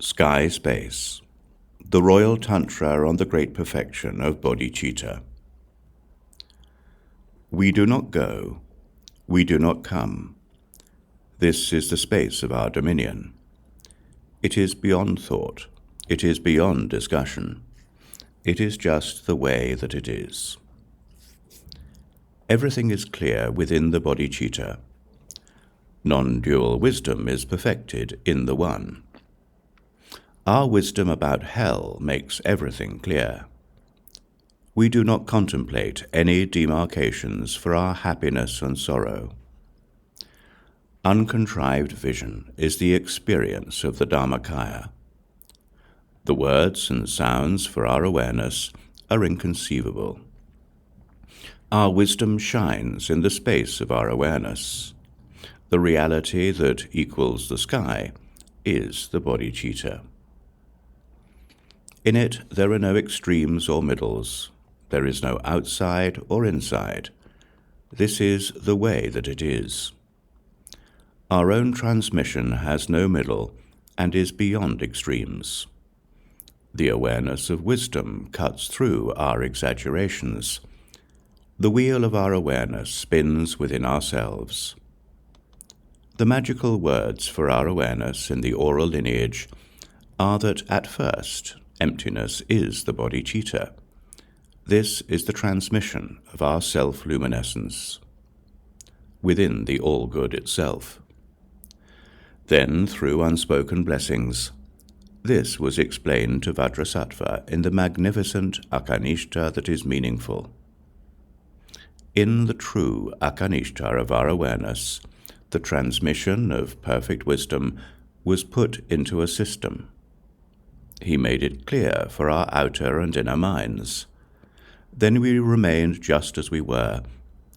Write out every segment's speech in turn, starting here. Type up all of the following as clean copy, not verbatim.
Sky Space, the Royal Tantra on the Great Perfection of Bodhicitta. We do not go, we do not come. This is the space of our dominion. It is beyond thought, it is beyond discussion. It is just the way that it is. Everything is clear within the bodhicitta. Non-dual wisdom is perfected in the One. Our wisdom about hell makes everything clear. We do not contemplate any demarcations for our happiness and sorrow. Uncontrived vision is the experience of the Dharmakāya. The words and sounds for our awareness are inconceivable. Our wisdom shines in the space of our awareness. The reality that equals the sky is the bodhicitta. In it there are no extremes or middles. There is no outside or inside. This is the way that it is. Our own transmission has no middle and is beyond extremes. The awareness of wisdom cuts through our exaggerations. The wheel of our awareness spins within ourselves. The magical words for our awareness in the oral lineage are that at first, emptiness is the bodhicitta. This is the transmission of our self-luminescence within the all-good itself. Then, through unspoken blessings, this was explained to Vajrasattva in the magnificent akanishta that is meaningful. In the true akanishta of our awareness, the transmission of perfect wisdom was put into a system. He made it clear for our outer and inner minds. Then we remained just as we were,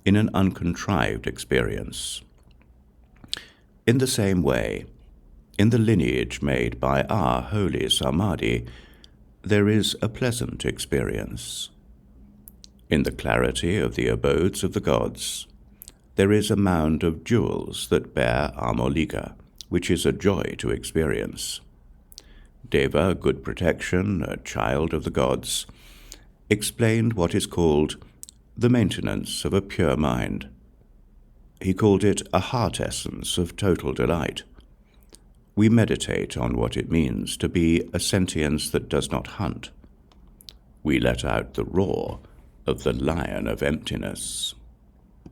in an uncontrived experience. In the same way, in the lineage made by our holy samadhi, there is a pleasant experience. In the clarity of the abodes of the gods, there is a mound of jewels that bear armolika, which is a joy to experience. Deva, good protection, a child of the gods, explained what is called the maintenance of a pure mind. He called it a heart essence of total delight. We meditate on what it means to be a sentience that does not hunt. We let out the roar of the lion of emptiness.